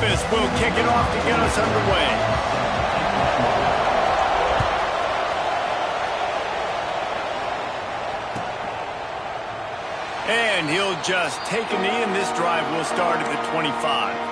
Memphis will kick it off to get us underway. And he'll just take a knee, and this drive will start at the 25.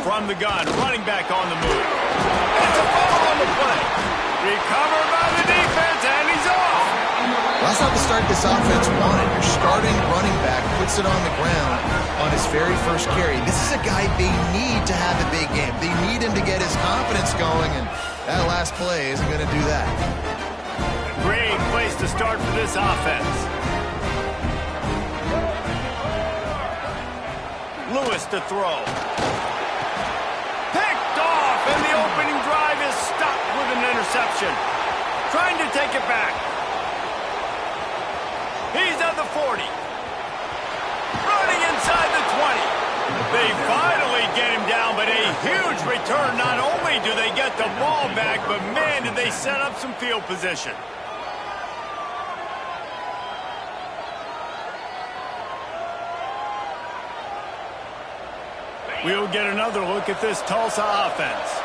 From the gun, running back on the move. It's a ball on the play. Recovered by the defense, and he's off. Well, that's not the start this offense wanted. Your starting running back puts it on the ground on his very first carry. This is a guy they need to have a big game. They need him to get his confidence going, and that last play isn't going to do that. A great place to start for this offense. Lewis to throw. And the opening drive is stopped with an interception. Trying to take it back. He's at the 40. Running inside the 20. They finally get him down, but a huge return. Not only do they get the ball back, but man, did they set up some field position. We'll get another look at this Tulsa offense.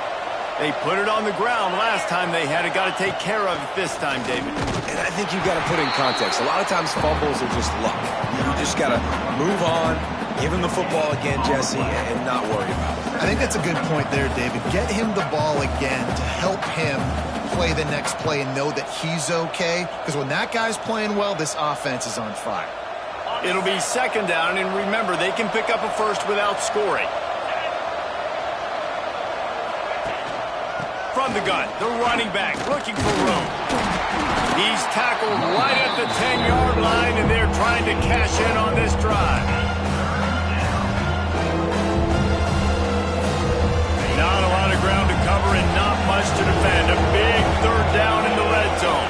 They put it on the ground last time they had it. Got to take care of it this time, David. And I think you've got to put in context. A lot of times fumbles are just luck. You just got to move on, give him the football again, Jesse, and not worry about it. I think that's a good point there, David. Get him the ball again to help him play the next play and know that he's okay. Because when that guy's playing well, this offense is on fire. It'll be second down, and remember, they can pick up a first without scoring. From the gun, the running back looking for room. He's tackled right at the 10-yard line, and they're trying to cash in on this drive. Not a lot of ground to cover and not much to defend. A big third down in the red zone.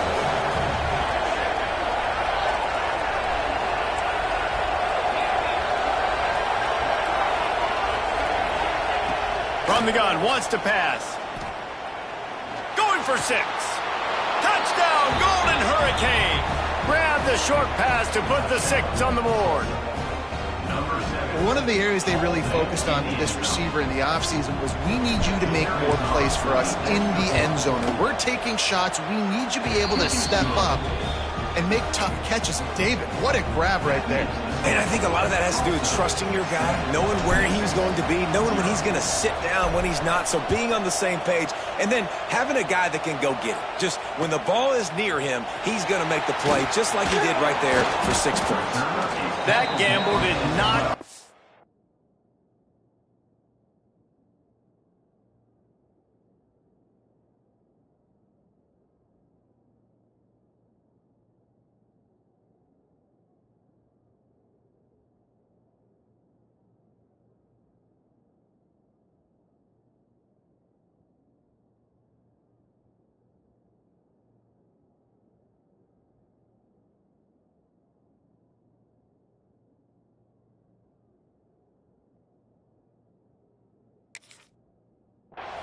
From the gun, wants to pass. Going for 6. Touchdown, Golden Hurricane. Grab the short pass to put the 6 on the board. One of the areas they really focused on for this receiver in the offseason was we need you to make more plays for us in the end zone. When we're taking shots, we need you to be able to step up and make tough catches. David, what a grab right there. And I think a lot of that has to do with trusting your guy, knowing where he's going to be, knowing when he's going to sit down, when he's not, so being on the same page, and then having a guy that can go get it. Just when the ball is near him, he's going to make the play, just like he did right there for 6 points. That gamble did not...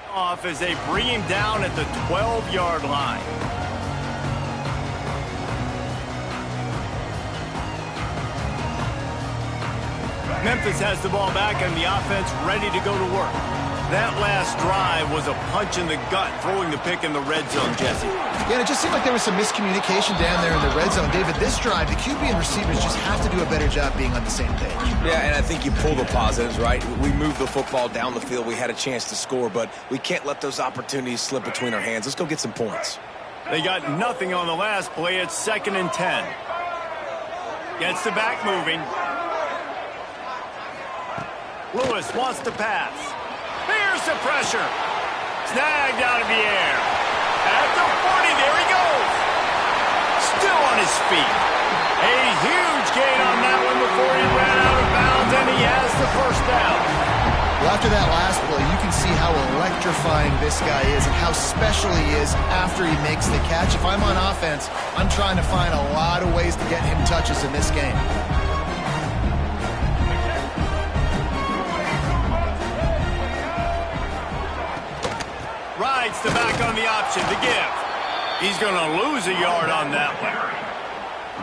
off as they bring him down at the 12-yard line. Memphis has the ball back and the offense ready to go to work. That last drive was a punch in the gut, throwing the pick in the red zone, Jesse. Yeah, and it just seemed like there was some miscommunication down there in the red zone. David, this drive, the QB and receivers just have to do a better job being on the same page. Yeah, and I think you pull the positives, right? We moved the football down the field. We had a chance to score, but we can't let those opportunities slip between our hands. Let's go get some points. They got nothing on the last play. It's 2nd and 10. Gets the back moving. Lewis wants to pass. Here's the pressure. Snagged out of the air. At the 40, there he goes. Still on his feet. A huge gain on that one before he ran out of bounds, and he has the first down. Well, after that last play, you can see how how electrifying this guy is and how special he is after he makes the catch. If I'm on offense, I'm trying to find a lot of ways to get him touches in this game. Rides the back on the option to give. He's going to lose a yard on that one.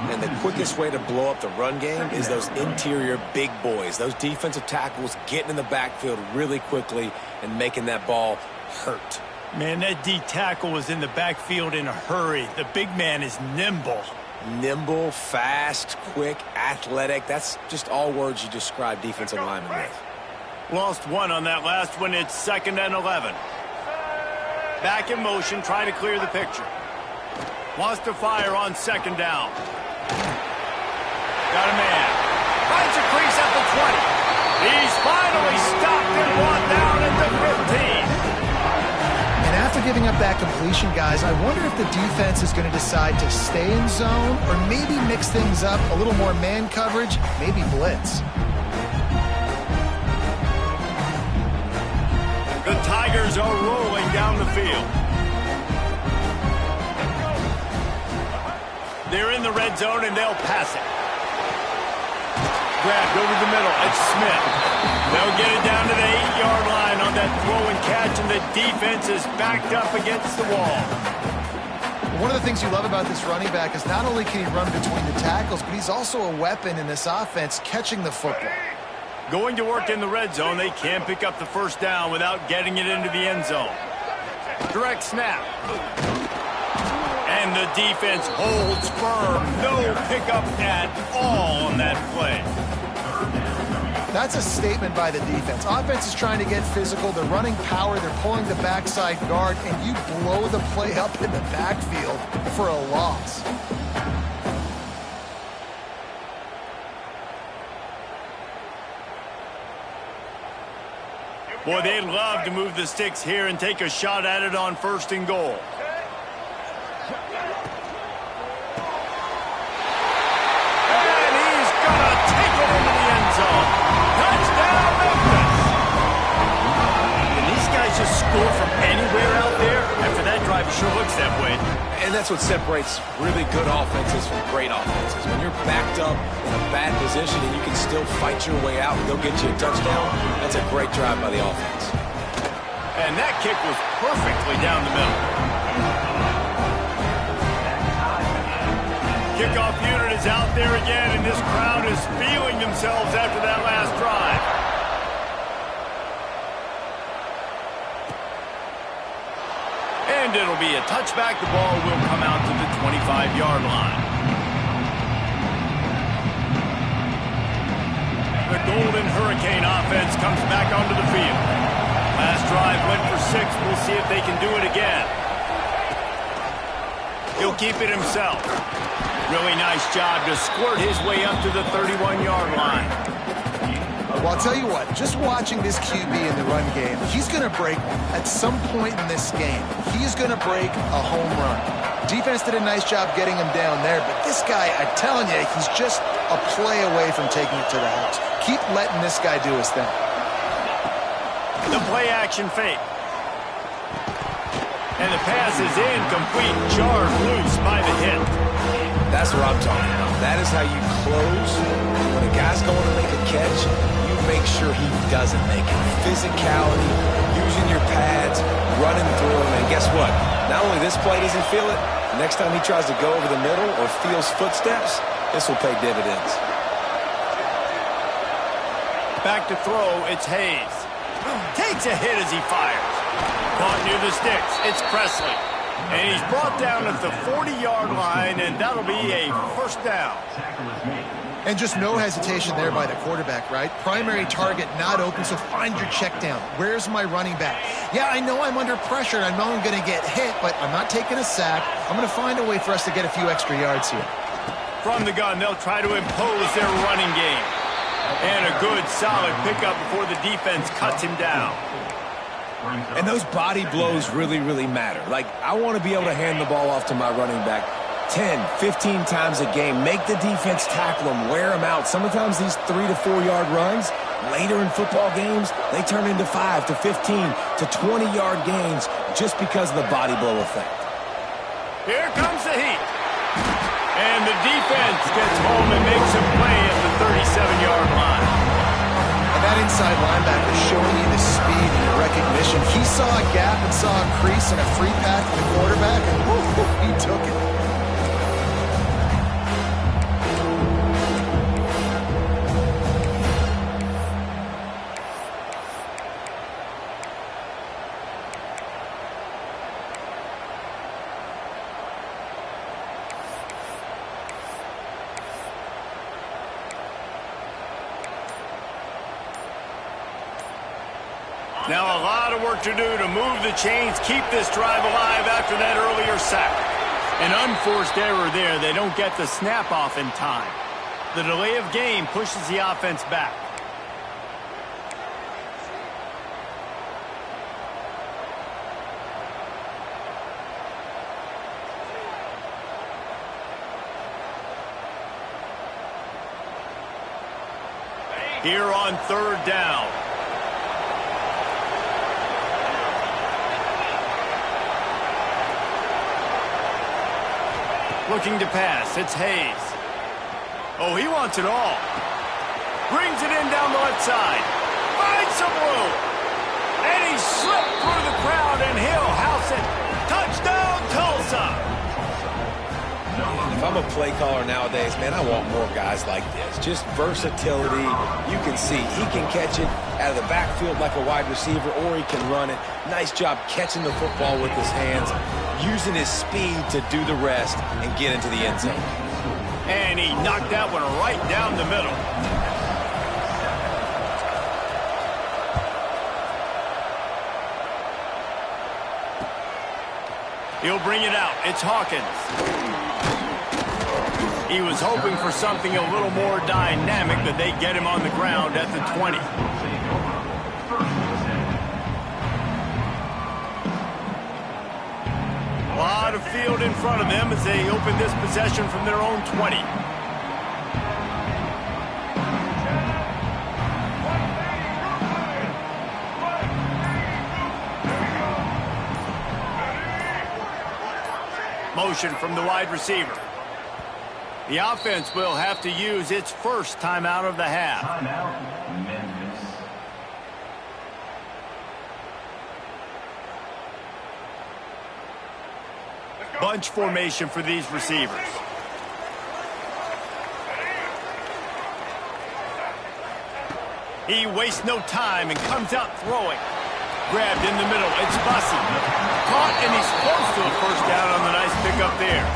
And the quickest way to blow up the run game is those interior big boys, those defensive tackles getting in the backfield really quickly and making that ball hurt. Man, that D tackle was in the backfield in a hurry. The big man is nimble. Nimble, fast, quick, athletic. That's just all words you describe defensive linemen with. Lost one on that last one. It's 2nd and 11. Back in motion, trying to clear the picture. Wants to fire on 2nd down. Got a man. Finds a crease at the 20. He's finally stopped and brought down at the 15. And after giving up that completion, guys, I wonder if the defense is going to decide to stay in zone or maybe mix things up, a little more man coverage, maybe blitz. The Tigers are rolling down the field. They're in the red zone, and they'll pass it. Grabbed over the middle. It's Smith. They'll get it down to the 8-yard line on that throw and catch, and the defense is backed up against the wall. One of the things you love about this running back is not only can he run between the tackles, but he's also a weapon in this offense catching the football. Going to work in the red zone, they can't pick up the first down without getting it into the end zone. Direct snap. And the defense holds firm. No pickup at all on that play. That's a statement by the defense. Offense is trying to get physical. They're running power. They're pulling the backside guard, and you blow the play up in the backfield for a loss. Boy, they'd love to move the sticks here and take a shot at it on 1st and goal. And he's going to take it into the end zone. Touchdown, Memphis! And these guys just score from anywhere out there. After that drive, it sure looks that way. And that's what separates really good offenses from great offenses. When you're backed up in a bad position and you can still fight your way out and go get you a touchdown, that's a great drive by the offense. And that kick was perfectly down the middle. Kickoff unit is out there again, and this crowd is feeling themselves after that last drive. And it'll be a touchback. The ball will come out to the 25-yard line. The Golden Hurricane offense comes back onto the field. Last drive went for 6. We'll see if they can do it again. He'll keep it himself. Really nice job to squirt his way up to the 31-yard line. Well, I'll tell you what, just watching this QB in the run game, he's going to break at some point in this game. He's going to break a home run. Defense did a nice job getting him down there, but this guy, I'm telling you, he's just a play away from taking it to the house. Keep letting this guy do his thing. The play action fake. And the pass is incomplete, jarred loose by the hit. That's what I'm talking about. That is how you close. When a guy's going to make a catch, you make sure he doesn't make it. Physicality, using your pads, running through him, and guess what? Not only this play does he feel it, the next time he tries to go over the middle or feels footsteps, this will pay dividends. Back to throw, it's Hayes. Takes a hit as he fires. Caught near the sticks, it's Presley. And he's brought down at the 40-yard line, and that'll be a first down. And just no hesitation there by the quarterback, right? Primary target not open, so find your check down. Where's my running back? Yeah, I know I'm under pressure, and I know I'm going to get hit, but I'm not taking a sack. I'm going to find a way for us to get a few extra yards here. From the gun, they'll try to impose their running game. And a good, solid pickup before the defense cuts him down. And those body blows really, really matter. Like, I want to be able to hand the ball off to my running back 10, 15 times a game. Make the defense tackle him, wear him out. Sometimes these 3 to 4 yard runs, Later in football games, they turn into 5 to 15 to 20-yard gains just because of the body blow effect. Here comes the heat. And the defense gets home and makes a play at the 37-yard line. And that inside linebacker showing you the speed and the recognition. He saw a gap and saw a crease and a free path for the quarterback, and he took it. Now a lot of work to do to move the chains, keep this drive alive after that earlier sack. An unforced error there. They don't get the snap off in time. The delay of game pushes the offense back. Here on third down. Looking to pass. It's Hayes. Oh, he wants it all. Brings it in down the left side. Finds some room. And he slipped through the crowd, and he'll house it. Touchdown, Tulsa. If I'm a play caller nowadays, man, I want more guys like this. Just versatility. You can see he can catch it out of the backfield like a wide receiver, or he can run it. Nice job catching the football with his hands, using his speed to do the rest and get into the end zone. And he knocked that one right down the middle. He'll bring it out. It's Hawkins. He was hoping for something a little more dynamic, but they get him on the ground at the 20. A lot of field in front of them as they open this possession from their own 20. Motion from the wide receiver. The offense will have to use its first timeout of the half. Bunch formation for these receivers. He wastes no time and comes out throwing. Grabbed in the middle. It's Bussy. Caught, and he's close to a first down on the nice pickup there.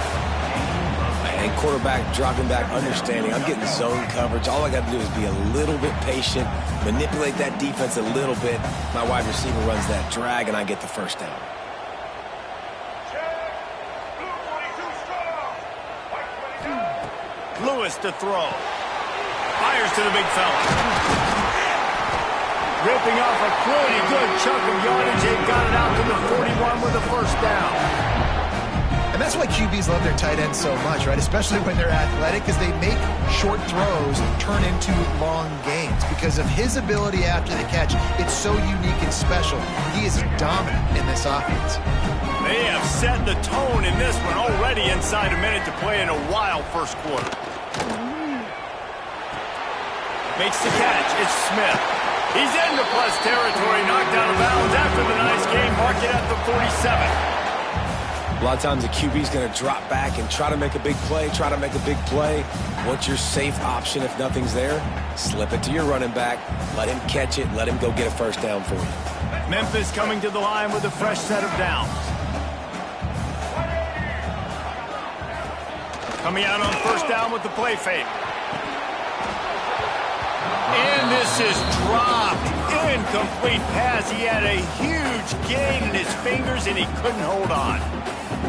And quarterback dropping back, understanding I'm getting zone coverage. All I got to do is be a little bit patient, manipulate that defense a little bit. My wide receiver runs that drag, and I get the first down. Lewis to throw. Fires to the big fella. Ripping off a pretty good chunk of yardage. They've got it out to the 41 with a first down. And that's why QBs love their tight ends so much, right? Especially when they're athletic, because they make short throws turn into long gains. Because of his ability after the catch, it's so unique and special. He is dominant in this offense. They have set the tone in this one already inside a minute to play in a wild first quarter. Makes the catch. It's Smith. He's into plus territory, knocked out of bounds after the nice game. Mark it at the 47. A lot of times the QB's going to drop back and try to make a big play, What's your safe option if nothing's there? Slip it to your running back. Let him catch it. Let him go get a first down for you. Memphis coming to the line with a fresh set of downs. Coming out on first down with the play fake. And this is dropped. Incomplete pass. He had a huge gain in his fingers, and he couldn't hold on.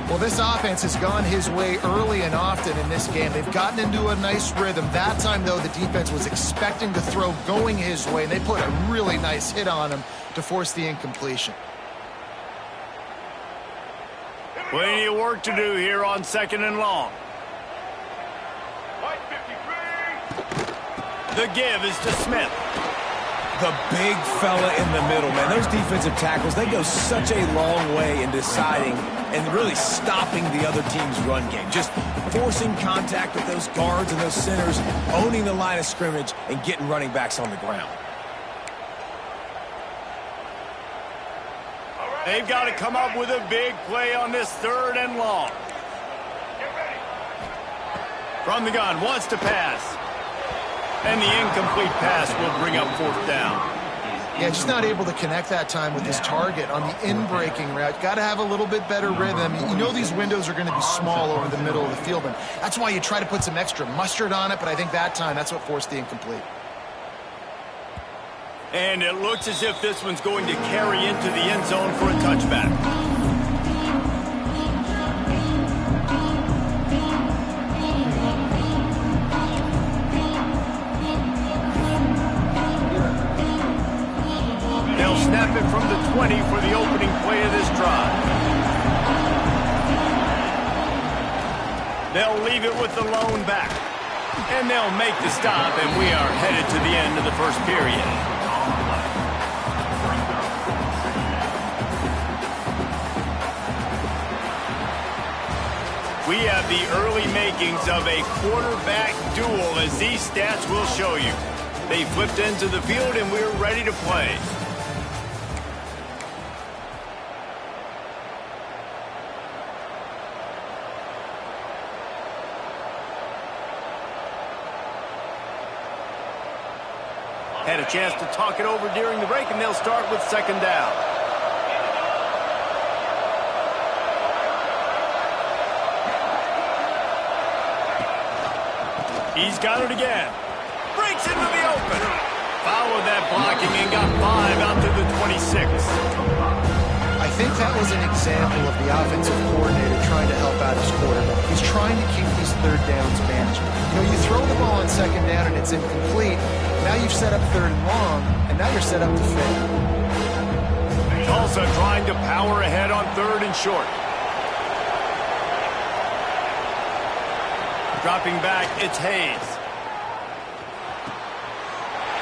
Well, this offense has gone his way early and often in this game. They've gotten into a nice rhythm. That time, though, the defense was expecting to throw going his way, and they put a really nice hit on him to force the incompletion. Plenty of work to do here on second and long. The give is to Smith. The big fella in the middle, man. Those defensive tackles, they go such a long way in deciding and really stopping the other team's run game. Just forcing contact with those guards and those centers, owning the line of scrimmage, and getting running backs on the ground. They've got to come up with a big play on this 3rd and long. From the gun, wants to pass. And the incomplete pass will bring up 4th down. Yeah, just not able to connect that time with his target on the in-breaking route. Got to have a little bit better rhythm. You know these windows are going to be small over the middle of the field, and that's why you try to put some extra mustard on it, but I think that time that's what forced the incomplete. And it looks as if this one's going to carry into the end zone for a touchback. They'll snap it from the 20 for the opening play of this drive. They'll leave it with the lone back. And they'll make the stop, and we are headed to the end of the 1st period. We have the early makings of a quarterback duel, as these stats will show you. They flipped into the field, and we're ready to play. Had a chance to talk it over during the break, and they'll start with 2nd down. He's got it again. Breaks into the open. Followed that blocking and got 5 out to the 26. I think that was an example of the offensive coordinator trying to help out his quarterback. He's trying to keep these 3rd downs manageable. You know, you throw the ball on 2nd down and it's incomplete. Now you've set up 3rd and long, and now you're set up to fail. Tulsa trying to power ahead on 3rd and short. Dropping back, it's Hayes.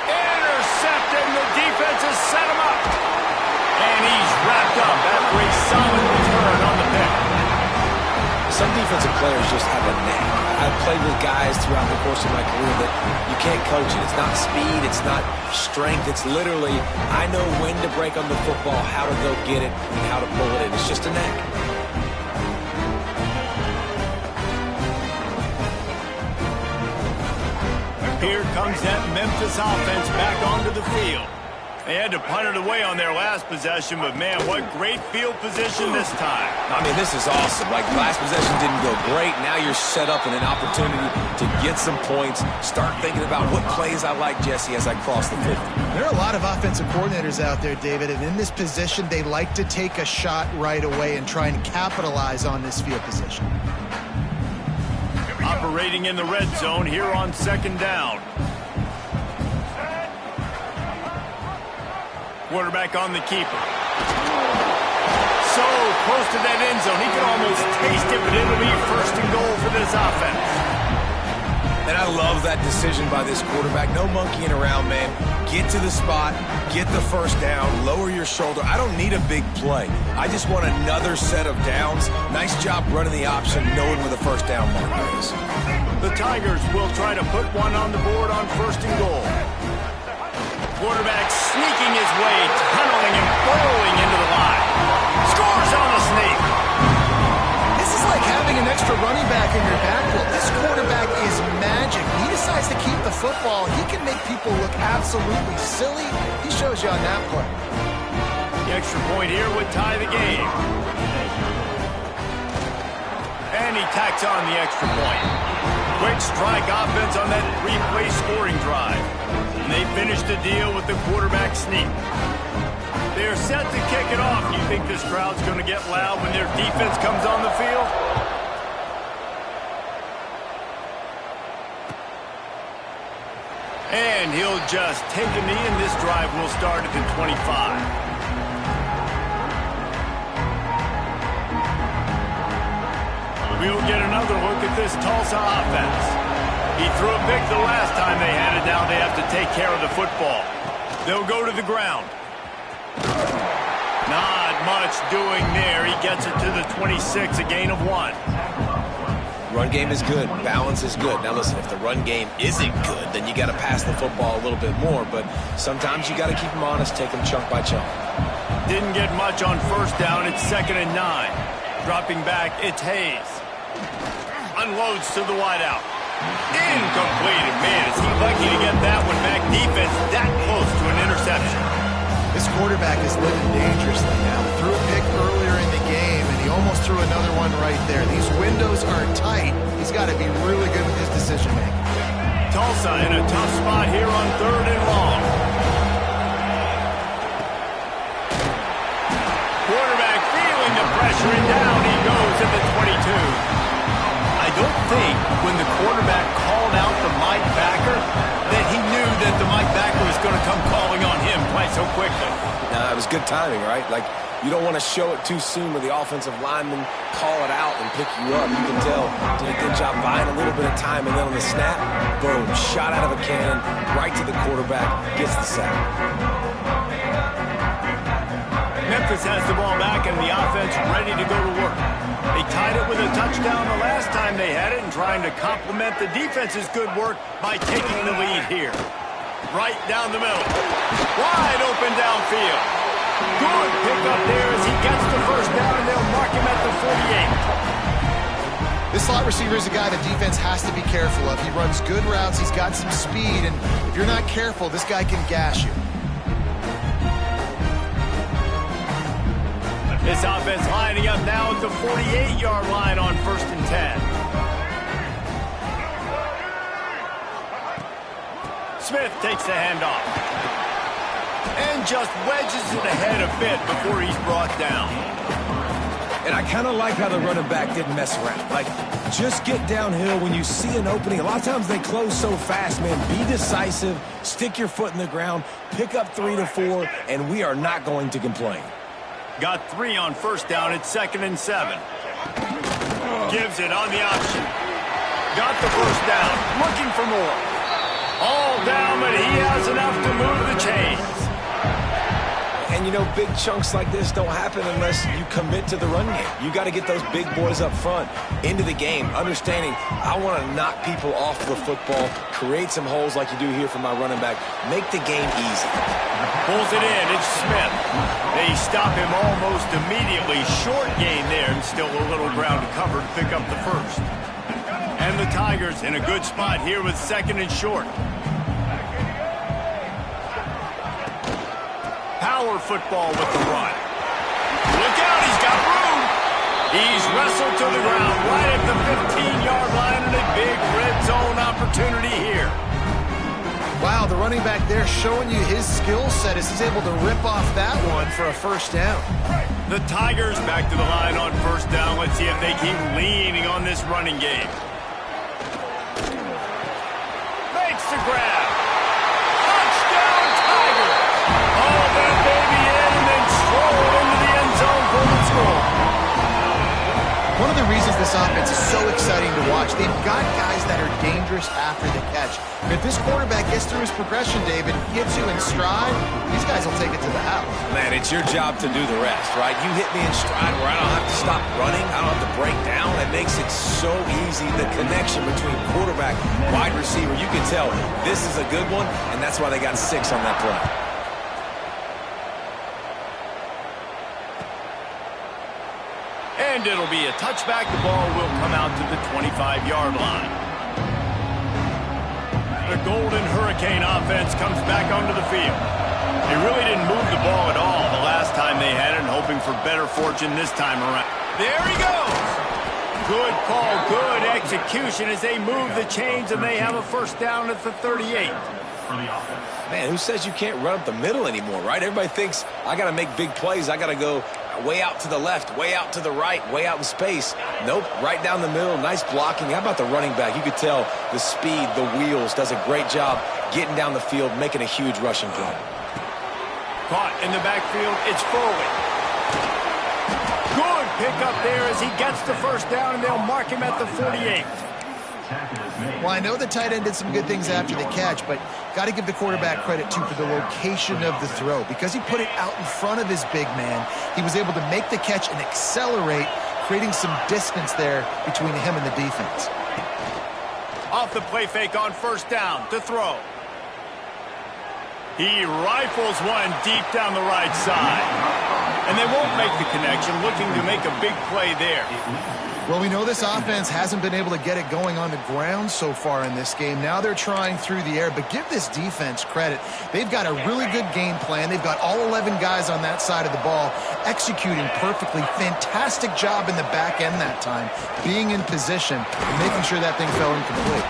Intercepted, the defense has set him up. And he's wrapped up after a solid return on the pick. Some defensive players just have a knack. I've played with guys throughout the course of my career that you can't coach it. It's not speed, it's not strength. It's literally, I know when to break on the football, how to go get it, and how to pull it in. It's just a knack. Here comes that Memphis offense back onto the field. They had to punt it away on their last possession, but man, what great field position this time. I mean, this is awesome. Like, last possession didn't go great. Now you're set up in an opportunity to get some points. Start thinking about what plays I like, Jesse, as I cross the 50. There are a lot of offensive coordinators out there, David, and in this position, they like to take a shot right away and try and capitalize on this field position. Operating in the red zone here on 2nd down. Quarterback on the keeper. So close to that end zone. He can almost taste it, but it'll be 1st and goal for this offense. And I love that decision by this quarterback. No monkeying around, man. Get to the spot, get the 1st down, lower your shoulder. I don't need a big play. I just want another set of downs. Nice job running the option, knowing where the 1st down marker is. The Tigers will try to put one on the board on 1st and goal. Quarterback sneaking his way, tunneling and burrowing into the line. Scores on the sneak. This is like having an extra running back in your backfield. This quarterback is magic. He decides to keep the football. He can make people look absolutely silly. He shows you on that play. The extra point here would tie the game. And he tacks on the extra point. Quick strike offense on that 3-play scoring drive. And they finish the deal with the quarterback sneak. They're set to kick it off. Do you think this crowd's going to get loud when their defense comes on the field? And he'll just take a knee, and this drive will start at the 25. We'll get another look at this Tulsa offense. He threw a pick the last time they had it down. They have to take care of the football. They'll go to the ground. Not much doing there. He gets it to the 26, a gain of 1. Run game is good. Balance is good. Now listen, if the run game isn't good, then you got to pass the football a little bit more. But sometimes you got to keep them honest, take them chunk by chunk. Didn't get much on first down. It's 2nd and 9. Dropping back, it's Hayes. Unloads to the wideout. Incomplete. Man, is he lucky to get that one back. Defense that close to an interception. This quarterback is living dangerously now. Threw a pick earlier in the game, and he almost threw another one right there. These windows are tight. He's got to be really good with his decision-making. Tulsa in a tough spot here on 3rd and long. Quarterback feeling the pressure, and down he goes at the 22. I don't think when the quarterback called out the Mike backer that he knew that the Mike backer was going to come calling on him quite so quickly. It was good timing, right? Like, you don't want to show it too soon where the offensive lineman call it out and pick you up. You can tell, did a good job buying a little bit of time, and then on the snap, boom, shot out of a cannon, right to the quarterback, gets the sack. Memphis has the ball back and the offense ready to go to work. They tied it with a touchdown the last time they had it and trying to complement the defense's good work by taking the lead here. Right down the middle. Wide open downfield. Good pickup there as he gets the first down, and they'll mark him at the 48. This slot receiver is a guy the defense has to be careful of. He runs good routes. He's got some speed, and if you're not careful, this guy can gash you. This offense lining up now at the 48-yard line on 1st and 10. Smith takes the handoff. And just wedges it ahead a bit before he's brought down. And I kind of like how the running back didn't mess around. Like, just get downhill when you see an opening. A lot of times they close so fast, man. Be decisive, stick your foot in the ground, pick up 3 to 4, and we are not going to complain. Got 3 on first down. It's 2nd and 7. Gives it on the option. Got the first down. Looking for more. All down, but he has enough to move the chains. And, you know, big chunks like this don't happen unless you commit to the run game. You got to get those big boys up front into the game, understanding I want to knock people off the football, create some holes like you do here for my running back, make the game easy. Pulls it in. It's Smith. They stop him almost immediately. Short gain there, and still a little ground to cover to pick up the first. And the Tigers in a good spot here with 2nd and short. Power football with the run. Look out, he's got room. He's wrestled to the ground right at the 15-yard line, and a big red zone opportunity here. Wow, the running back there showing you his skill set as he's able to rip off that one for a first down. The Tigers back to the line on first down. Let's see if they keep leaning on this running game. Makes the grab. Touchdown, Tigers! All that baby in and then stroll into the end zone for the score. One of the reasons this offense is so exciting to watch, they've got guys that are dangerous after the catch. If this quarterback gets through his progression, David, gets you in stride, these guys will take it to the house. Man, it's your job to do the rest, right? You hit me in stride where I don't have to stop running. I don't have to break down. It makes it so easy. The connection between quarterback, wide receiver, you can tell this is a good one, and that's why they got 6 on that play. And it'll be a touchback. The ball will come out to the 25-yard line. The Golden Hurricane offense comes back onto the field. They really didn't move the ball at all the last time they had it, and hoping for better fortune this time around. There he goes. Good call, good execution as they move the chains, and they have a first down at the 38. Man, who says you can't run up the middle anymore, right? Everybody thinks I got to make big plays. I got to go way out to the left, way out to the right, way out in space. Nope, right down the middle, nice blocking. How about the running back? You could tell the speed, the wheels, does a great job getting down the field, making a huge rushing play. Caught in the backfield, it's Foley. Good pickup there as he gets the first down, and they'll mark him at the 48. Well, I know the tight end did some good things after the catch, but got to give the quarterback credit, too, for the location of the throw. Because he put it out in front of his big man, he was able to make the catch and accelerate, creating some distance there between him and the defense. Off the play fake on first down to throw. He rifles one deep down the right side. And they won't make the connection, looking to make a big play there. Well, we know this offense hasn't been able to get it going on the ground so far in this game. Now they're trying through the air, but give this defense credit. They've got a really good game plan. They've got all 11 guys on that side of the ball executing perfectly. Fantastic job in the back end that time, being in position and making sure that thing fell incomplete.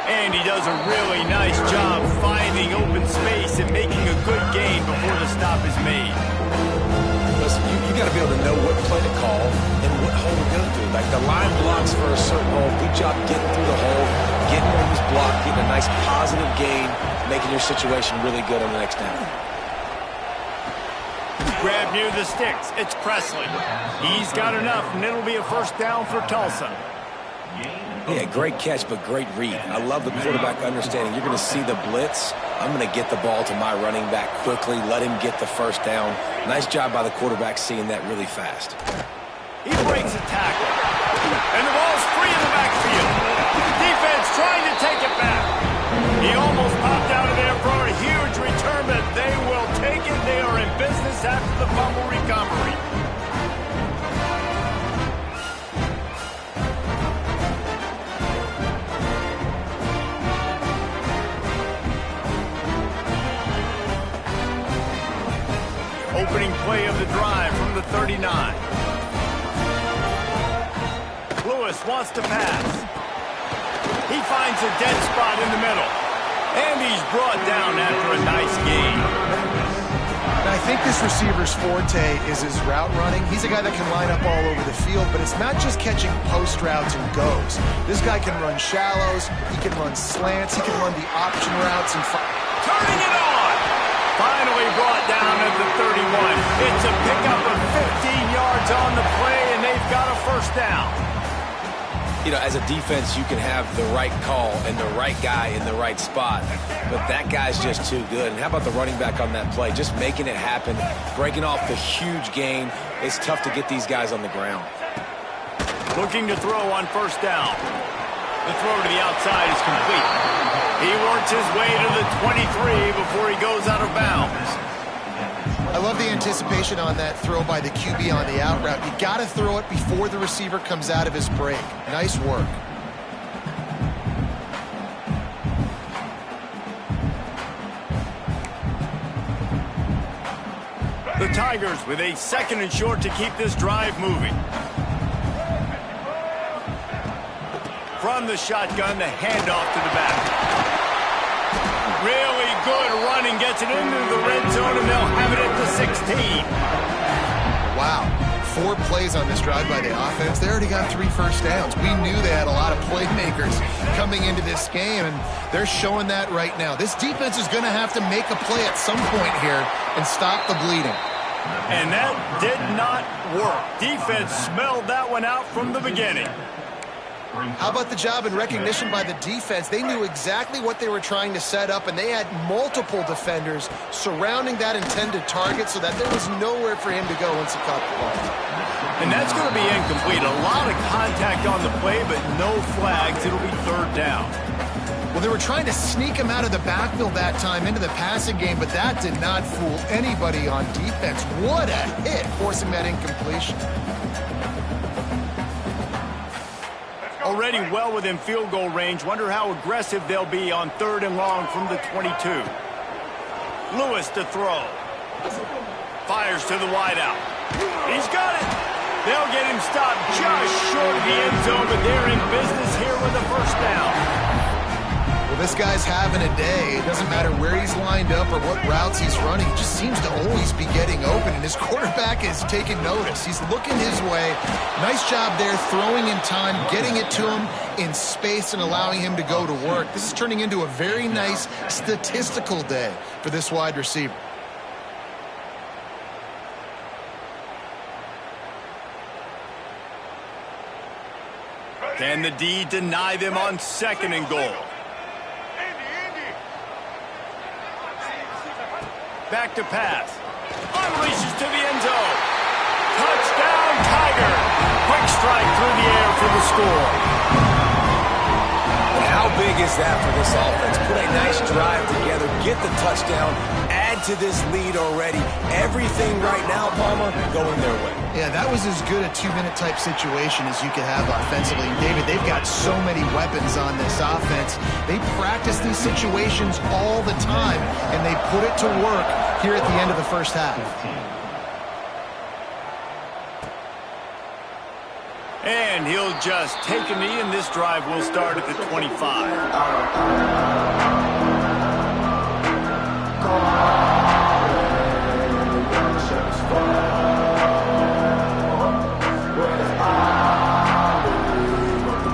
And he does a really nice job finding open space and making a good gain before the stop is made. Listen, you got to be able to know what play to call and what hole to go through. Like the line blocks for a certain hole. Good job getting through the hole, getting where he was blocked, getting a nice positive gain, making your situation really good on the next down. Grab near the sticks. It's Presley. He's got enough, and it'll be a first down for Tulsa. Yeah, great catch, but great read. I love the quarterback understanding. You're going to see the blitz. I'm going to get the ball to my running back quickly, let him get the first down. Nice job by the quarterback seeing that really fast. He breaks a tackle. And the ball's free in the backfield. Defense trying to take it back. He almost popped out of there for a huge return, but they will take it. They are in business after the fumble recovery. Opening play of the drive from the 39. Lewis wants to pass. He finds a dead spot in the middle. And he's brought down after a nice gain. I think this receiver's forte is his route running. He's a guy that can line up all over the field, but it's not just catching post routes and goes. This guy can run shallows, he can run slants, he can run the option routes. And turning it on! Finally brought down at the 31. It's a pickup of 15 yards on the play, and they've got a first down. You know, as a defense, you can have the right call and the right guy in the right spot, but that guy's just too good. And how about the running back on that play? Just making it happen, breaking off the huge gain. It's tough to get these guys on the ground. Looking to throw on first down. The throw to the outside is complete. He works his way to the 23 before he goes out of bounds. I love the anticipation on that throw by the QB on the out route. You got to throw it before the receiver comes out of his break. Nice work. The Tigers with a second and short to keep this drive moving. From the shotgun, the handoff to the back. Really good running, gets it into the red zone, and they'll have it at the 16. Wow. 4 plays on this drive by the offense. They already got 3 first downs. We knew they had a lot of playmakers coming into this game, and they're showing that right now. This defense is going to have to make a play at some point here and stop the bleeding. And that did not work. Defense smelled that one out from the beginning. How about the job and recognition by the defense? They knew exactly what they were trying to set up, and they had multiple defenders surrounding that intended target so that there was nowhere for him to go once he caught the ball. And that's going to be incomplete. A lot of contact on the play, but no flags. It'll be third down. Well, they were trying to sneak him out of the backfield that time into the passing game, but that did not fool anybody on defense. What a hit, forcing that incompletion. Already well within field goal range. Wonder how aggressive they'll be on third and long from the 22. Lewis to throw. Fires to the wideout. He's got it. They'll get him stopped just short of the end zone, but they're in business here with a first down. Well, this guy's having a day. It doesn't matter where he's lined up or what routes he's running. He just seems to always be getting open, and his quarterback is taking notice. He's looking his way. Nice job there, throwing in time, getting it to him in space and allowing him to go to work. This is turning into a very nice statistical day for this wide receiver. Can the D deny them on 2nd and goal? Back to pass. Unleashes to the end zone. Touchdown, Tiger. Quick strike through the air for the score. And how big is that for this offense? Put a nice drive together, get the touchdown, add to this lead already. Everything right now, Palmer, going their way. Yeah, that was as good a 2-minute type situation as you could have offensively. And David, they've got so many weapons on this offense. They practice these situations all the time, and they put it to work here at the end of the first half. And he'll just take a knee, and this drive will start at the 25.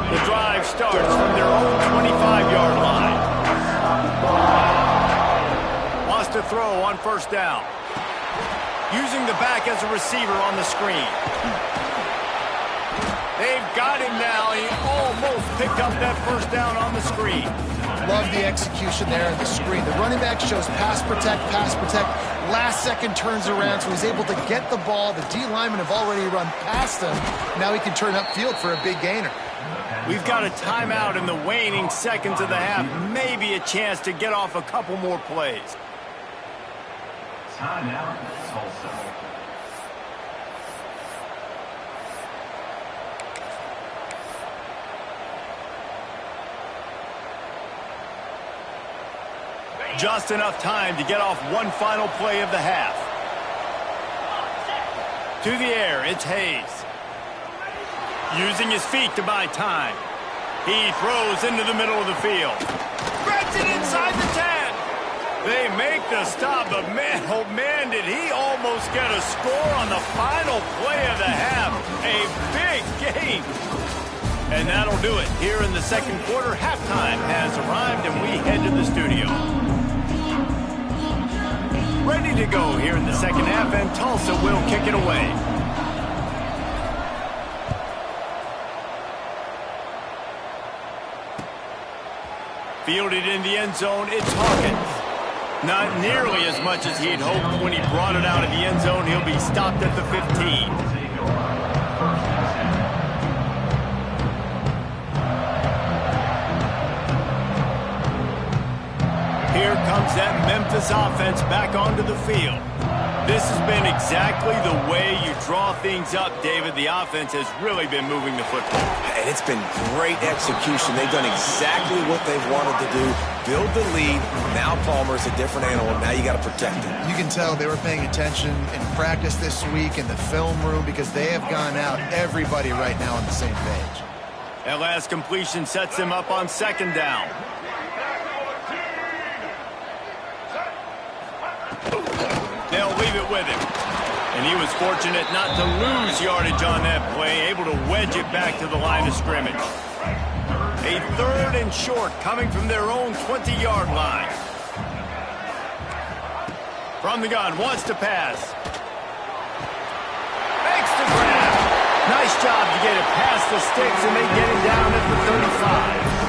The drive starts from their own 25-yard line. Wants to throw on 1st down. Using the back as a receiver on the screen. They've got him now. He almost picked up that 1st down on the screen. Love the execution there on the screen. The running back shows pass protect, pass protect. Last second turns around, so he's able to get the ball. The D linemen have already run past him. Now he can turn upfield for a big gainer. We've got a timeout in the waning seconds of the half. Maybe a chance to get off a couple more plays. Timeout, Tulsa. Just enough time to get off one final play of the half. To the air, it's Hayes. Using his feet to buy time. He throws into the middle of the field. Grabs it inside the 10. They make the stop, but man, oh man, did he almost get a score on the final play of the half. A big game. And that'll do it. Here in the 2nd quarter, halftime has arrived, and we head to the studio. Ready to go here in the 2nd half, and Tulsa will kick it away. Fielded in the end zone, it's Hawkins. Not nearly as much as he'd hoped when he brought it out of the end zone. He'll be stopped at the 15. Here comes that Memphis offense back onto the field. This has been exactly the way you draw things up, David. The offense has really been moving the football. And it's been great execution. They've done exactly what they've wanted to do. Build the lead. Now Palmer's a different animal. Now you got to protect him. You can tell they were paying attention in practice this week in the film room because they have gone out, everybody right now on the same page. That last completion sets them up on 2nd down. They'll leave it with him. And he was fortunate not to lose yardage on that play, able to wedge it back to the line of scrimmage. A 3rd and short coming from their own 20-yard line. From the gun, wants to pass. Makes the grab. Nice job to get it past the sticks, and they get him down at the 35.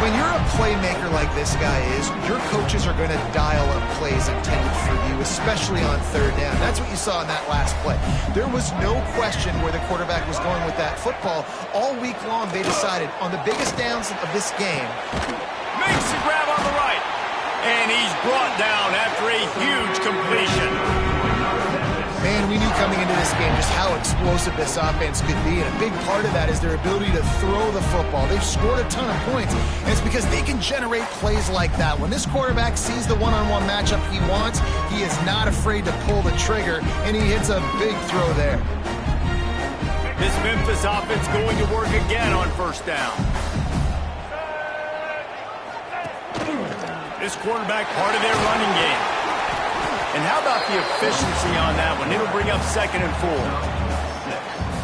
When you're a playmaker like this guy is, your coaches are going to dial up plays intended for you, especially on 3rd down. That's what you saw in that last play. There was no question where the quarterback was going with that football. All week long, they decided on the biggest downs of this game. Makes the grab on the right. And he's brought down after a huge completion. Man, we knew coming into this game just how explosive this offense could be, and a big part of that is their ability to throw the football. They've scored a ton of points, and it's because they can generate plays like that. When this quarterback sees the one-on-one matchup he wants, he is not afraid to pull the trigger, and he hits a big throw there. This Memphis offense going to work again on 1st down. This quarterback part of their running game. And how about the efficiency on that one? It'll bring up 2nd and 4.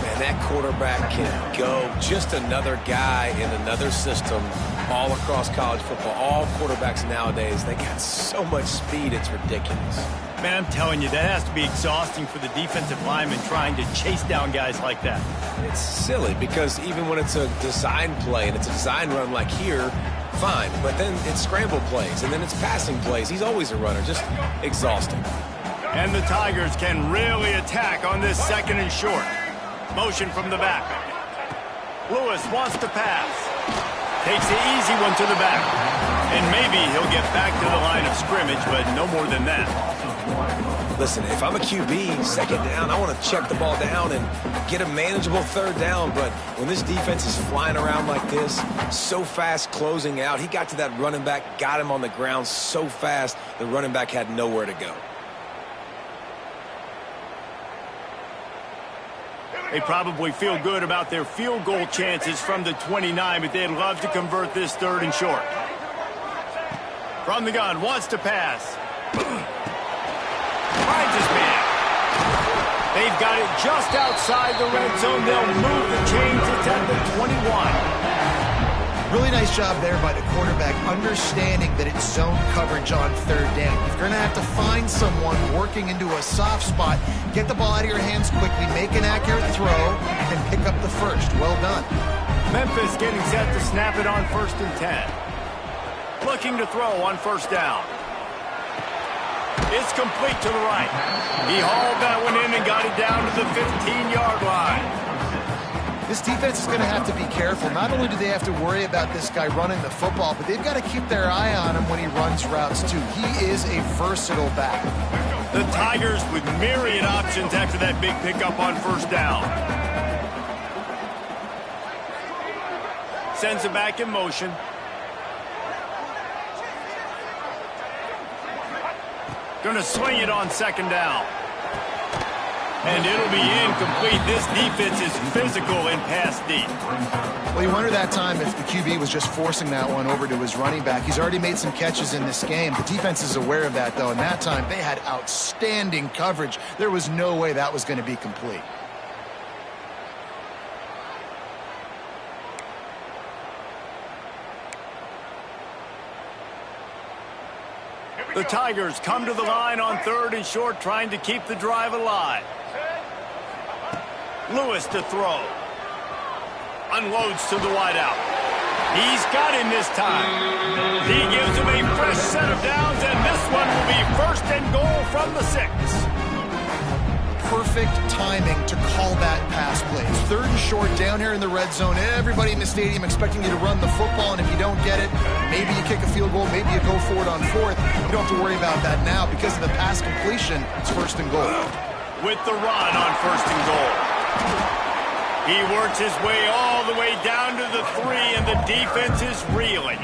Man, that quarterback can go. Just another guy in another system all across college football. All quarterbacks nowadays, they got so much speed, it's ridiculous. Man, I'm telling you, that has to be exhausting for the defensive lineman trying to chase down guys like that. It's silly because even when it's a design play and it's a design run like here, fine. But then it's scramble plays and then it's passing plays. He's always a runner, just exhausting. And the Tigers can really attack on this 2nd and short. Motion from the back. Lewis wants to pass. Takes the easy one to the back. And maybe he'll get back to the line of scrimmage, but no more than that. Listen, if I'm a QB, 2nd down, I want to check the ball down and get a manageable 3rd down. But when this defense is flying around like this, so fast closing out, he got to that running back, got him on the ground so fast, the running back had nowhere to go. They probably feel good about their field goal chances from the 29, but they'd love to convert this 3rd and short. From the gun, wants to pass. Finds his man. They've got it just outside the red zone. They'll move the chains. It's at the 21. Really nice job there by the quarterback, understanding that it's zone coverage on 3rd down. You're going to have to find someone working into a soft spot, get the ball out of your hands quickly, make an accurate throw, and pick up the 1st. Well done. Memphis getting set to snap it on 1st and 10. Looking to throw on 1st down. It's complete to the right. He hauled that one in and got it down to the 15-yard line. This defense is going to have to be careful. Not only do they have to worry about this guy running the football, but they've got to keep their eye on him when he runs routes, too. He is a versatile back. The Tigers with myriad options after that big pickup on 1st down. Sends it back in motion. Going to swing it on 2nd down. And it'll be incomplete. This defense is physical and pass deep. Well, you wonder that time if the QB was just forcing that one over to his running back. He's already made some catches in this game. The defense is aware of that, though, and that time they had outstanding coverage. There was no way that was going to be complete. The Tigers come to the line on 3rd and short, trying to keep the drive alive. Lewis to throw. Unloads to the wideout. He's got him this time. He gives him a fresh set of downs, and this one will be 1st and goal from the 6. Perfect timing to call that pass play. 3rd and short down here in the red zone. Everybody in the stadium expecting you to run the football, and if you don't get it, maybe you kick a field goal, maybe you go for it on 4th. You don't have to worry about that now. Because of the pass completion, it's 1st and goal. With the run on 1st and goal. He works his way all the way down to the 3, and the defense is reeling.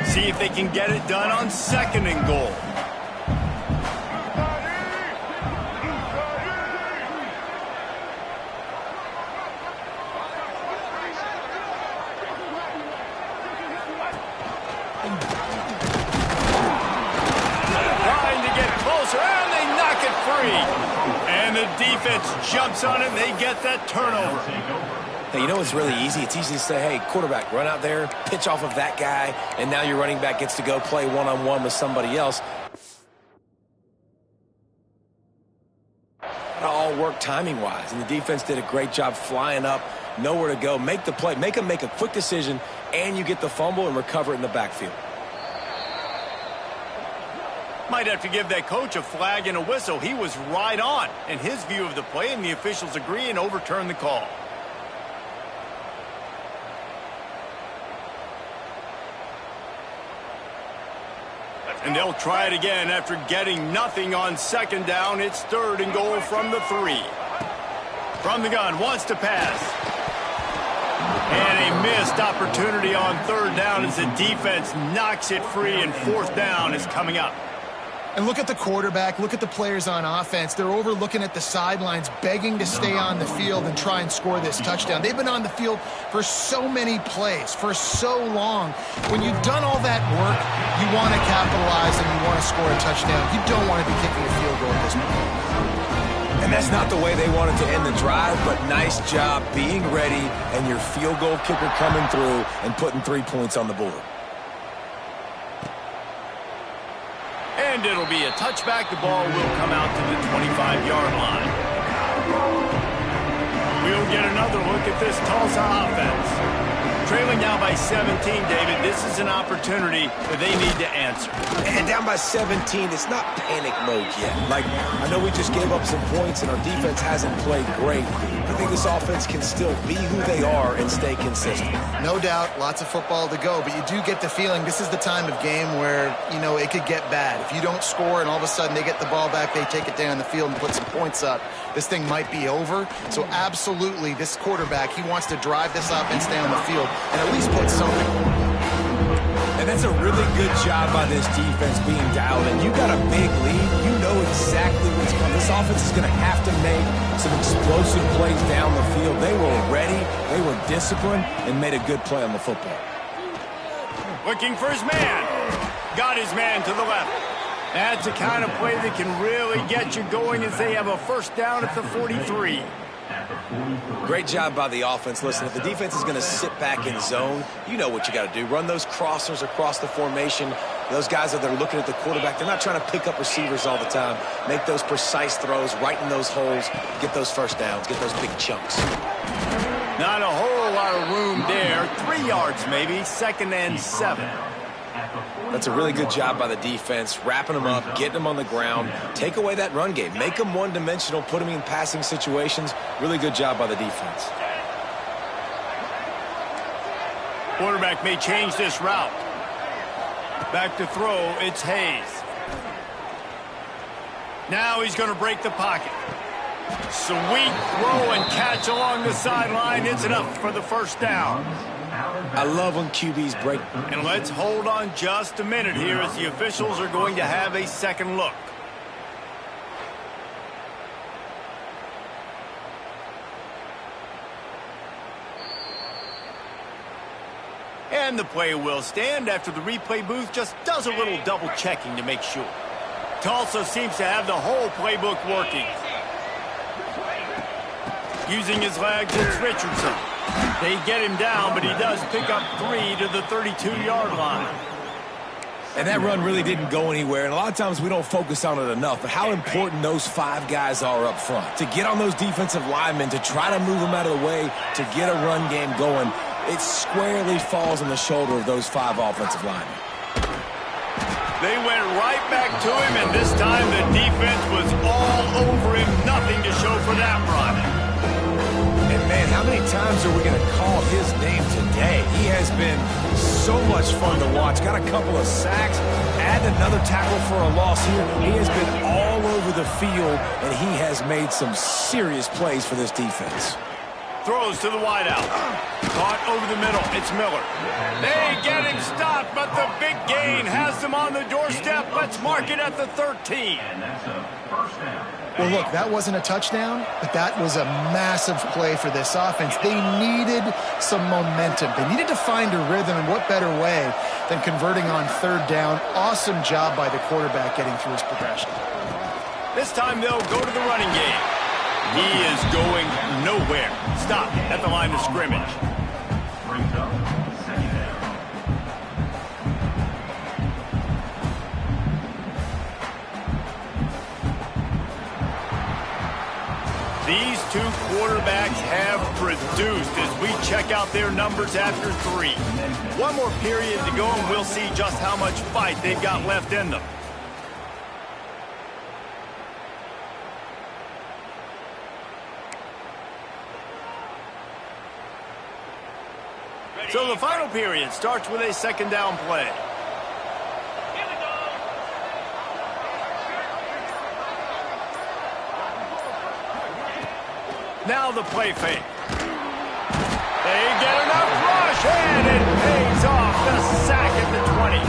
See if they can get it done on 2nd and goal. Trying to get closer, and they knock it free. And the defense jumps on it, and they get that turnover. Hey, you know what's really easy? It's easy to say, hey, quarterback, run out there, pitch off of that guy, and now your running back gets to go play one-on-one with somebody else. It all worked timing-wise, and the defense did a great job flying up, nowhere to go, make the play, make him make a quick decision, and you get the fumble and recover it in the backfield. Might have to give that coach a flag and a whistle. He was right on in his view of the play, and the officials agree and overturn the call. And they'll try it again after getting nothing on 2nd down. It's 3rd and goal from the 3. From the gun, wants to pass. And a missed opportunity on 3rd down as the defense knocks it free, and 4th down is coming up. And look at the quarterback, look at the players on offense. They're over looking at the sidelines, begging to stay on the field and try and score this touchdown. They've been on the field for so many plays, for so long. When you've done all that work, you want to capitalize and you want to score a touchdown. You don't want to be kicking a field goal at this point. And that's not the way they wanted to end the drive, but nice job being ready and your field goal kicker coming through and putting 3 points on the board. And it'll be a touchback. The ball will come out to the 25-yard line. We'll get another look at this Tulsa offense. Trailing now by 17, David, this is an opportunity that they need to answer. And down by 17, it's not panic mode yet. Like, I know we just gave up some points and our defense hasn't played great. I think this offense can still be who they are and stay consistent. No doubt, lots of football to go, but you do get the feeling this is the time of game where, you know, it could get bad. If you don't score and all of a sudden they get the ball back, they take it down the field and put some points up, this thing might be over. So absolutely, this quarterback, he wants to drive this offense down the field and at least put something. And that's a really good job by this defense being dialed in. You got a big lead. You know exactly what's coming. This offense is going to have to make some explosive plays down the field. They were ready, they were disciplined, and made a good play on the football. Looking for his man. Got his man to the left. That's the kind of play that can really get you going as they have a first down at the 43. Great job by the offense. Listen, if the defense is going to sit back in zone, you know what you got to do. Run those crossers across the formation. Those guys that are looking at the quarterback, they're not trying to pick up receivers all the time. Make those precise throws, right in those holes, get those first downs, get those big chunks. Not a whole lot of room there. 3 yards maybe, 2nd and 7. That's a really good job by the defense, wrapping them up, getting them on the ground. Take away that run game. Make them one-dimensional, put them in passing situations. Really good job by the defense. Quarterback may change this route. Back to throw, it's Hayes. Now he's going to break the pocket. Sweet throw and catch along the sideline. It's enough for the first down. I love when QBs break. And let's hold on just a minute here as the officials are going to have a second look. And the play will stand after the replay booth just does a little double checking to make sure. Tulsa seems to have the whole playbook working. Using his legs, it's Richardson. They get him down, but he does pick up 3 to the 32-yard line. And that run really didn't go anywhere, and a lot of times we don't focus on it enough, but how important those 5 guys are up front. To get on those defensive linemen, to try to move them out of the way, to get a run game going, it squarely falls on the shoulder of those 5 offensive linemen. They went right back to him, and this time the defense was all over him. Nothing to show for that run. And, man, how many times are we going to call his name today? He has been so much fun to watch. Got a couple of sacks, add another tackle for a loss here. He has been all over the field, and he has made some serious plays for this defense. Throws to the wideout. Caught over the middle. It's Miller. They get him stopped, but the big gain has them on the doorstep. Let's mark it at the 13. Well, look, that wasn't a touchdown, but that was a massive play for this offense. They needed some momentum. They needed to find a rhythm, and what better way than converting on 3rd down. Awesome job by the quarterback getting through his progression. This time they'll go to the running game. He is going nowhere. Stop at the line of scrimmage. These 2 quarterbacks have produced as we check out their numbers after 3. One more period to go and we'll see just how much fight they've got left in them. So the final period starts with a 2nd down play. Now the play fake. They get enough rush, and it pays off. The sack at the 20.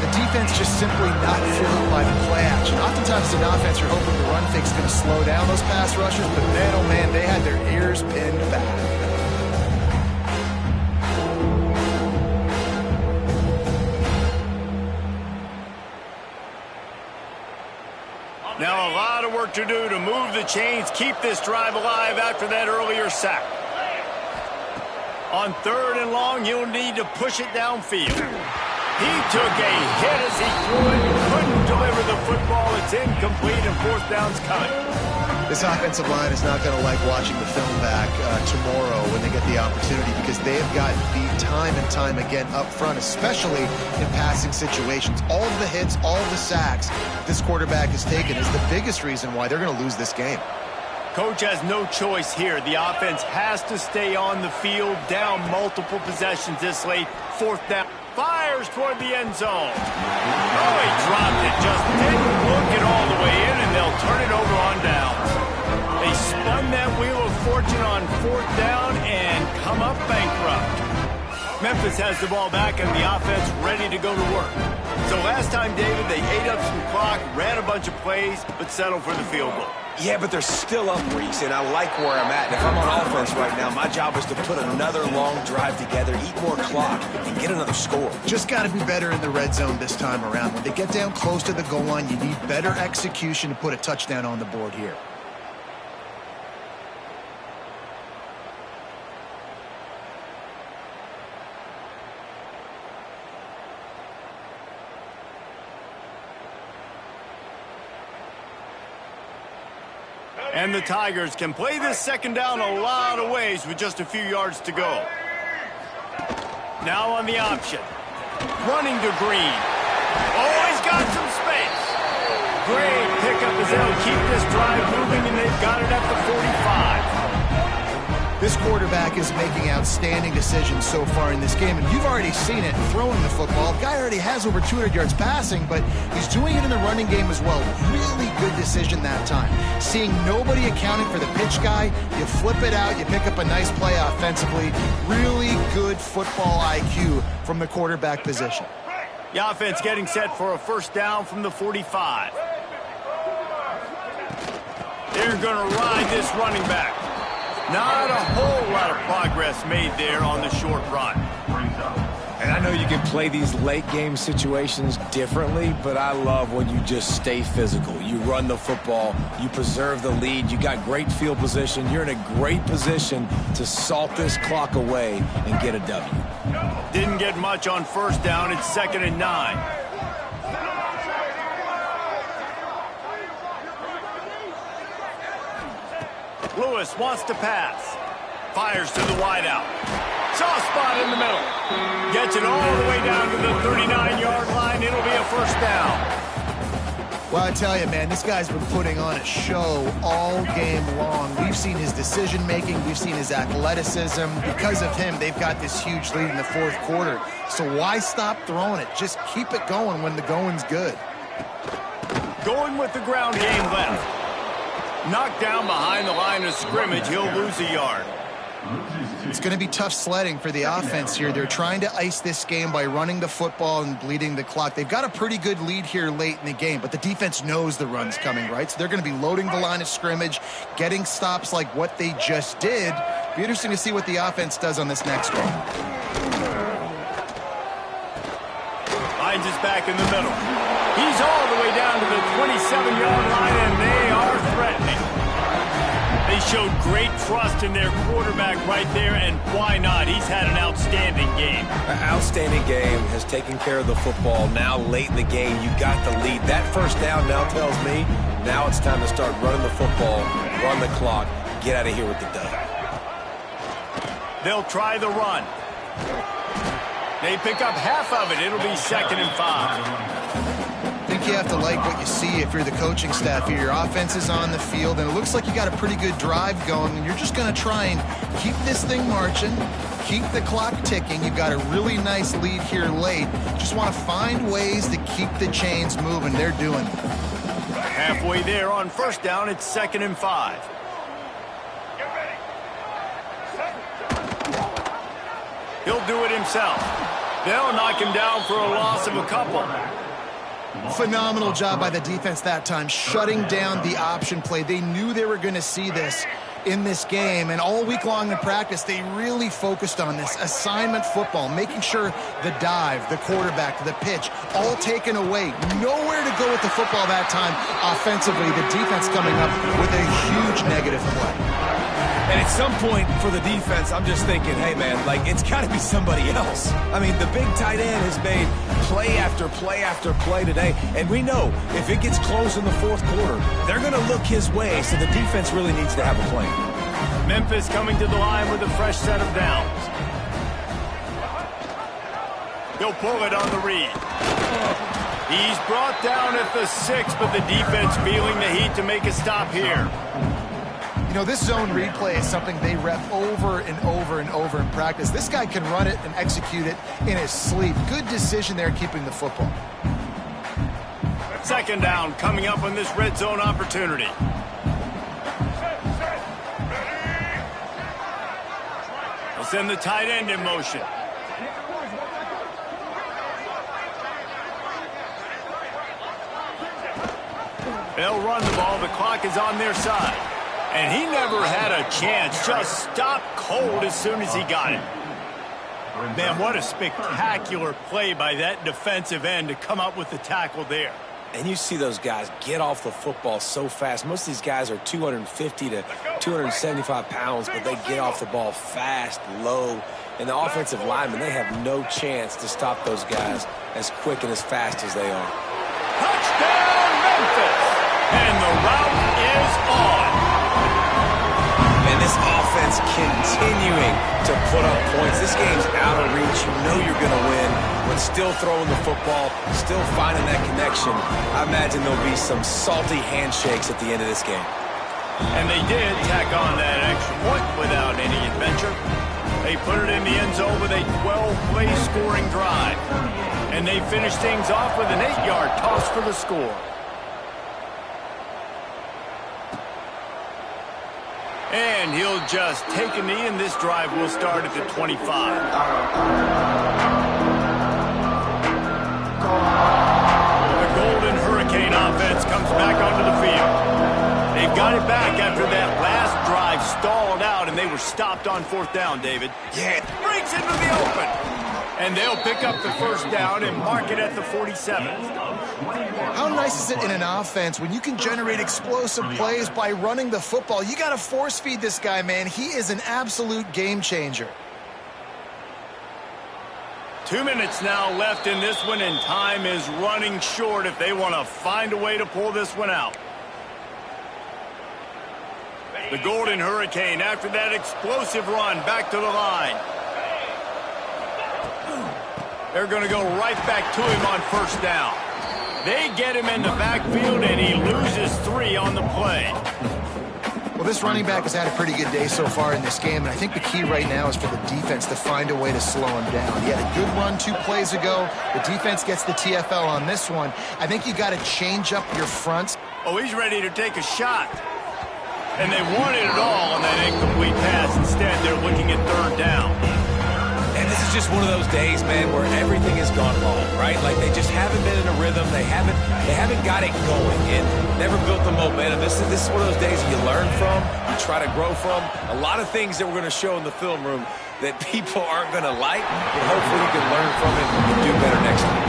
The defense just simply not fooled by the play action. Oftentimes, an offense, you're hoping the run fake's going to slow down those pass rushers, but man, oh man, they had their ears pinned back. Now a lot of work to do to move the chains, keep this drive alive after that earlier sack. On 3rd and long, you'll need to push it downfield. He took a hit as he threw it, couldn't deliver the football. It's incomplete, and 4th down's coming. This offensive line is not going to like watching the film back tomorrow when they get the opportunity, because they have gotten beat time and time again up front, especially in passing situations. All of the hits, all of the sacks this quarterback has taken is the biggest reason why they're going to lose this game. Coach has no choice here. The offense has to stay on the field, down multiple possessions this late. 4th down. Fires toward the end zone. Oh, he dropped it. Just didn't look it all the way in, and they'll turn it over on down. They spun that wheel of fortune on 4th down and come up bankrupt. Memphis has the ball back, and the offense ready to go to work. So last time, David, they ate up some clock, ran a bunch of plays, but settled for the field goal. Yeah, but they're still up, Reese, and I like where I'm at. And if I'm on offense right now, my job is to put another long drive together, eat more clock, and get another score. Just got to be better in the red zone this time around. When they get down close to the goal line, you need better execution to put a touchdown on the board here. And the Tigers can play this 2nd down a lot of ways with just a few yards to go. Now on the option. Running to Green. Oh, he's got some space. Great pickup as they'll keep this drive moving, and they've got it at the 45. This quarterback is making outstanding decisions so far in this game, and you've already seen it throwing the football. The guy already has over 200 yards passing, but he's doing it in the running game as well. Really good decision that time. Seeing nobody accounting for the pitch guy, you flip it out, you pick up a nice play offensively. Really good football IQ from the quarterback position. The offense getting set for a 1st down from the 45. They're going to ride this running back. Not a whole lot of progress made there on the short run. And I know you can play these late game situations differently, but I love when you just stay physical. You run the football, you preserve the lead, you got great field position, you're in a great position to salt this clock away and get a W. Didn't get much on 1st down. It's 2nd and 9. Lewis wants to pass. Fires to the wideout. Soft spot in the middle. Gets it all the way down to the 39-yard line. It'll be a 1st down. Well, I tell you, man, this guy's been putting on a show all game long. We've seen his decision-making. We've seen his athleticism. Because of him, they've got this huge lead in the 4th quarter. So why stop throwing it? Just keep it going when the going's good. Going with the ground game left. Knocked down behind the line of scrimmage. He'll lose a yard. It's going to be tough sledding for the offense here. They're trying to ice this game by running the football and bleeding the clock. They've got a pretty good lead here late in the game, but the defense knows the run's coming, right? So they're going to be loading the line of scrimmage, getting stops like what they just did. Be interesting to see what the offense does on this next one. Hines is back in the middle. He's all the way down to the 27-yard line, and they are threatening. They showed great trust in their quarterback right there, and why not? He's had an outstanding game. An outstanding game, has taken care of the football. Now late in the game, you got the lead. That 1st down now tells me now it's time to start running the football, run the clock, get out of here with the dub. They'll try the run. They pick up half of it. It'll be 2nd and 5. I think you have to like what you see if you're the coaching staff here. Your offense is on the field, and it looks like you got a pretty good drive going, and you're just going to try and keep this thing marching, keep the clock ticking. You've got a really nice lead here late. Just want to find ways to keep the chains moving. They're doing it. Halfway there on 1st down, it's 2nd and 5. He'll do it himself. They'll knock him down for a loss of a couple. Phenomenal job by the defense that time, shutting down the option play. They knew they were going to see this in this game, and all week long in practice, they really focused on this assignment football, making sure the dive, the quarterback, the pitch, all taken away. Nowhere to go with the football that time offensively. The defense coming up with a huge negative play. And at some point for the defense, I'm just thinking, hey, man, like, it's got to be somebody else. I mean, the big tight end has made play after play after play today. And we know if it gets close in the fourth quarter, they're going to look his way. So the defense really needs to have a plan. Memphis coming to the line with a fresh set of downs. He'll pull it on the read. He's brought down at the 6, but the defense feeling the heat to make a stop here. You know, this zone replay is something they rep over and over and over in practice. This guy can run it and execute it in his sleep. Good decision there keeping the football. Second down coming up on this red zone opportunity. They'll send the tight end in motion. They'll run the ball. The clock is on their side. And he never had a chance. Just stopped cold as soon as he got it. Man, what a spectacular play by that defensive end to come up with the tackle there. And you see those guys get off the football so fast. Most of these guys are 250 to 275 pounds, but they get off the ball fast, low. And the offensive linemen, they have no chance to stop those guys as quick and as fast as they are. Touchdown, Memphis! And the route is on. And this offense continuing to put up points. This game's out of reach. You know you're going to win, but still throwing the football, still finding that connection. I imagine there'll be some salty handshakes at the end of this game. And they did tack on that extra point without any adventure. They put it in the end zone with a 12-play scoring drive. And they finished things off with an 8-yard toss for the score. And he'll just take a knee, and this drive will start at the 25. The Golden Hurricane offense comes back onto the field. They've got it back after that last drive stalled out, and they were stopped on fourth down, David. Yeah. Breaks into the open. And they'll pick up the first down and mark it at the 47. How nice is it in an offense when you can generate explosive plays by running the football? You got to force feed this guy, man. He is an absolute game changer. 2 minutes now left in this one, and time is running short if they want to find a way to pull this one out. The Golden Hurricane, after that explosive run, back to the line. They're going to go right back to him on first down. They get him in the backfield, and he loses 3 on the play. Well, this running back has had a pretty good day so far in this game, and I think the key right now is for the defense to find a way to slow him down. He had a good run 2 plays ago. The defense gets the TFL on this one. I think you got to change up your fronts. Oh, he's ready to take a shot. And they wanted it all on that incomplete pass. Instead, they're looking at third down. And this is just one of those days, man, where everything has gone wrong, right? Like they just haven't been in a rhythm. They haven't got it going and never built the momentum. This is one of those days you learn from, you try to grow from. A lot of things that we're going to show in the film room that people aren't going to like, but hopefully you can learn from it and do better next time.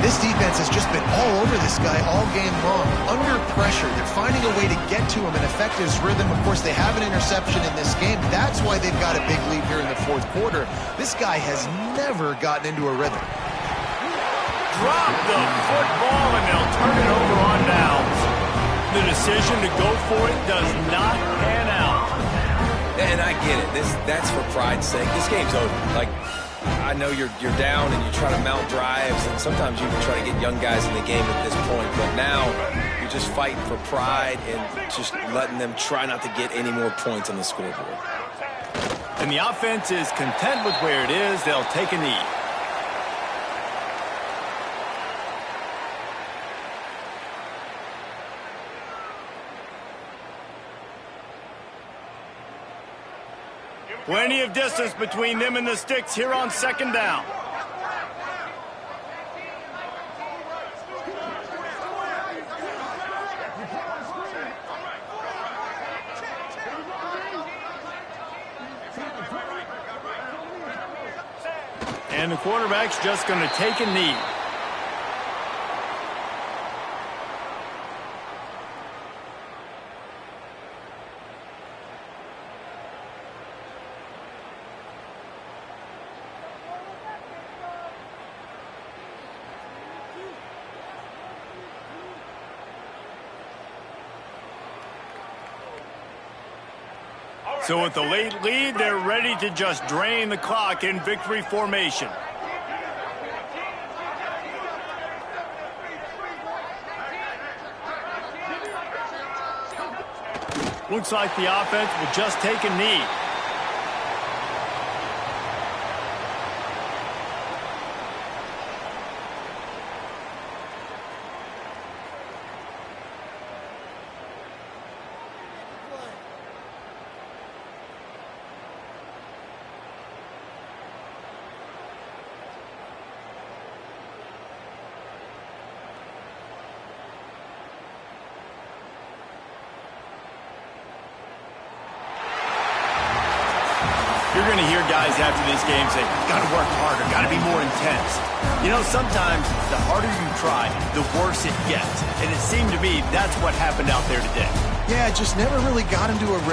This defense has just been all over this guy all game long. Under pressure, they're finding a way to get to him and affect his rhythm. Of course, they have an interception in this game. That's why they've got a big lead here in the fourth quarter. This guy has never gotten into a rhythm. Drop the football, and they'll turn it over on downs. The decision to go for it does not pan out. And I get it. That's for pride's sake. This game's over. Like, I know you're down and you try to mount drives, and sometimes you can try to get young guys in the game at this point, but now you're just fighting for pride and just letting them try not to get any more points on the scoreboard. And the offense is content with where it is. They'll take a knee. Plenty of distance between them and the sticks here on second down. And the quarterback's just going to take a knee. So with the late lead, they're ready to just drain the clock in victory formation. Looks like the offense will just take a knee. You're going to hear guys after this game say, got to work harder, got to be more intense. You know, sometimes the harder you try, the worse it gets. And it seemed to me that's what happened out there today. Yeah, just never really got into a rhythm.